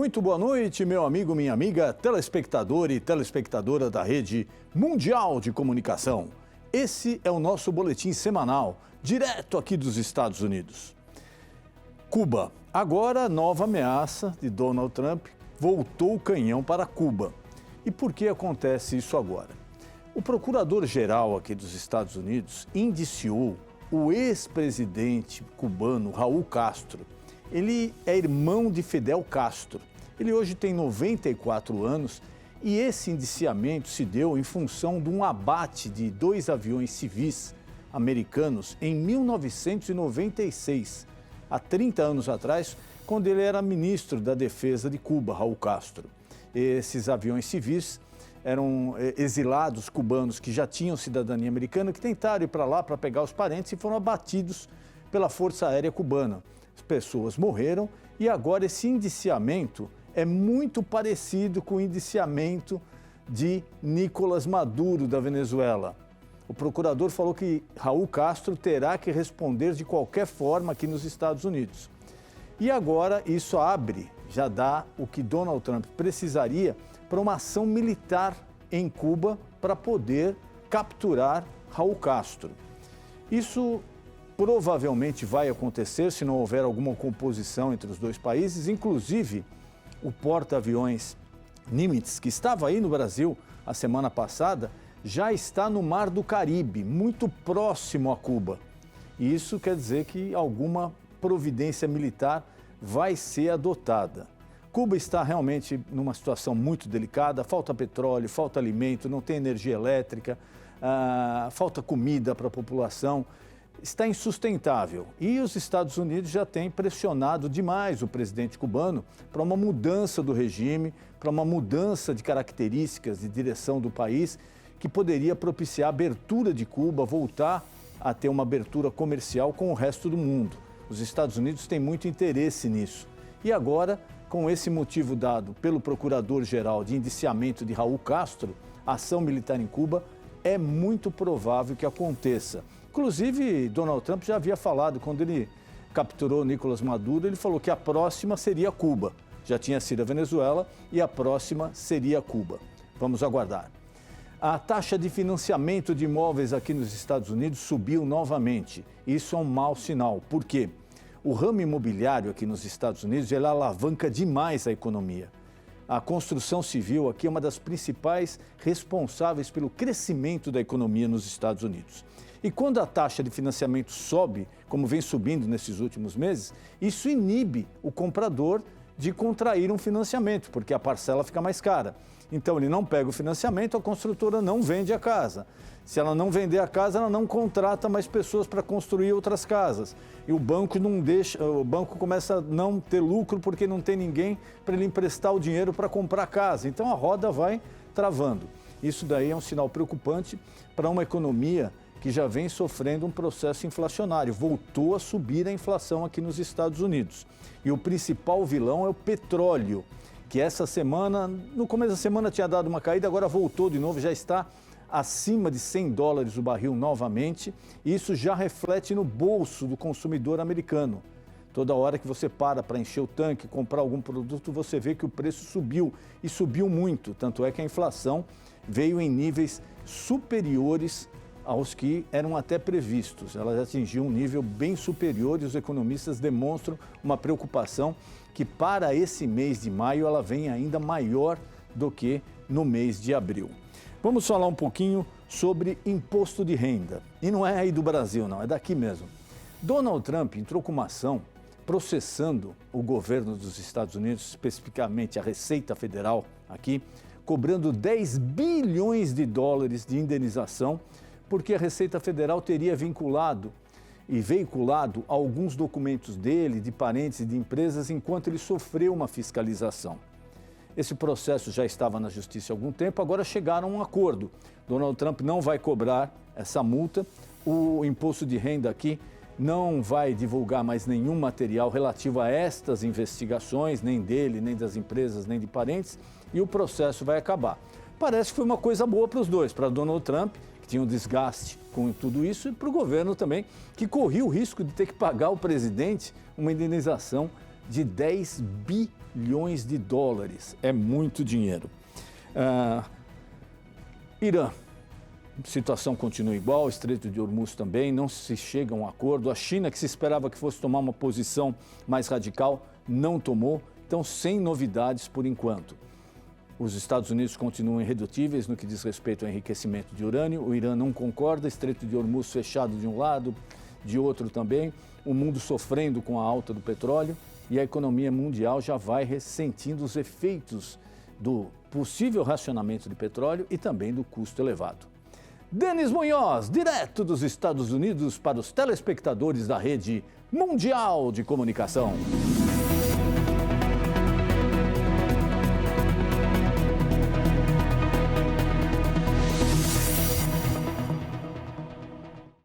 Muito boa noite, meu amigo, minha amiga, telespectador e telespectadora da Rede Mundial de Comunicação. Esse é o nosso boletim semanal, direto aqui dos Estados Unidos. Cuba. Agora, nova ameaça de Donald Trump, voltou o canhão para Cuba. E por que acontece isso agora? O procurador-geral aqui dos Estados Unidos indiciou o ex-presidente cubano Raul Castro. Ele é irmão de Fidel Castro. Ele hoje tem 94 anos e esse indiciamento se deu em função de um abate de 2 aviões civis americanos em 1996, há 30 anos atrás, quando ele era ministro da Defesa de Cuba, Raul Castro. Esses aviões civis eram exilados cubanos que já tinham cidadania americana, que tentaram ir para lá para pegar os parentes e foram abatidos pela Força Aérea Cubana. As pessoas morreram e agora esse indiciamento é muito parecido com o indiciamento de Nicolás Maduro, da Venezuela. O procurador falou que Raul Castro terá que responder de qualquer forma aqui nos Estados Unidos. E agora isso abre, já dá o que Donald Trump precisaria para uma ação militar em Cuba para poder capturar Raul Castro. Isso provavelmente vai acontecer se não houver alguma composição entre os dois países, inclusive o porta-aviões Nimitz, que estava aí no Brasil a semana passada, já está no Mar do Caribe, muito próximo a Cuba. E isso quer dizer que alguma providência militar vai ser adotada. Cuba está realmente numa situação muito delicada, falta petróleo, falta alimento, não tem energia elétrica, falta comida para a população. Está insustentável e os Estados Unidos já têm pressionado demais o presidente cubano para uma mudança do regime, para uma mudança de características de direção do país que poderia propiciar a abertura de Cuba, voltar a ter uma abertura comercial com o resto do mundo. Os Estados Unidos têm muito interesse nisso. E agora, com esse motivo dado pelo procurador-geral de indiciamento de Raul Castro, a ação militar em Cuba é muito provável que aconteça. Inclusive, Donald Trump já havia falado, quando ele capturou Nicolás Maduro, ele falou que a próxima seria Cuba. Já tinha sido a Venezuela e a próxima seria Cuba. Vamos aguardar. A taxa de financiamento de imóveis aqui nos Estados Unidos subiu novamente. Isso é um mau sinal. Por quê? O ramo imobiliário aqui nos Estados Unidos, ele alavanca demais a economia. A construção civil aqui é uma das principais responsáveis pelo crescimento da economia nos Estados Unidos. E quando a taxa de financiamento sobe, como vem subindo nesses últimos meses, isso inibe o comprador de contrair um financiamento, porque a parcela fica mais cara. Então ele não pega o financiamento, a construtora não vende a casa. Se ela não vender a casa, ela não contrata mais pessoas para construir outras casas. E o banco não deixa, o banco começa a não ter lucro porque não tem ninguém para ele emprestar o dinheiro para comprar a casa. Então a roda vai travando. Isso daí é um sinal preocupante para uma economia que já vem sofrendo um processo inflacionário. Voltou a subir a inflação aqui nos Estados Unidos. E o principal vilão é o petróleo, que essa semana, no começo da semana tinha dado uma caída, agora voltou de novo, já está acima de $100 o barril novamente. E isso já reflete no bolso do consumidor americano. Toda hora que você para encher o tanque, comprar algum produto, você vê que o preço subiu e subiu muito. Tanto é que a inflação veio em níveis superiores aos que eram até previstos. Ela atingiu um nível bem superior e os economistas demonstram uma preocupação que para esse mês de maio ela vem ainda maior do que no mês de abril. Vamos falar um pouquinho sobre imposto de renda. E não é aí do Brasil, não, é daqui mesmo. Donald Trump entrou com uma ação processando o governo dos Estados Unidos, especificamente a Receita Federal aqui, cobrando $10 bilhões de indenização, porque a Receita Federal teria vinculado e veiculado alguns documentos dele, de parentes e de empresas, enquanto ele sofreu uma fiscalização. Esse processo já estava na Justiça há algum tempo, agora chegaram a um acordo. Donald Trump não vai cobrar essa multa, o imposto de renda aqui não vai divulgar mais nenhum material relativo a estas investigações, nem dele, nem das empresas, nem de parentes, e o processo vai acabar. Parece que foi uma coisa boa para os dois, para Donald Trump, que tinha um desgaste com tudo isso, e para o governo também, que corria o risco de ter que pagar ao presidente uma indenização de $10 bilhões de dólares. É muito dinheiro. Irã. A situação continua igual, o Estreito de Hormuz também, não se chega a um acordo. A China, que se esperava que fosse tomar uma posição mais radical, não tomou. Então, sem novidades por enquanto. Os Estados Unidos continuam irredutíveis no que diz respeito ao enriquecimento de urânio. O Irã não concorda, Estreito de Hormuz fechado de um lado, de outro também. O mundo sofrendo com a alta do petróleo e a economia mundial já vai ressentindo os efeitos do possível racionamento de petróleo e também do custo elevado. Denis Munhoz, direto dos Estados Unidos para os telespectadores da Rede Mundial de Comunicação.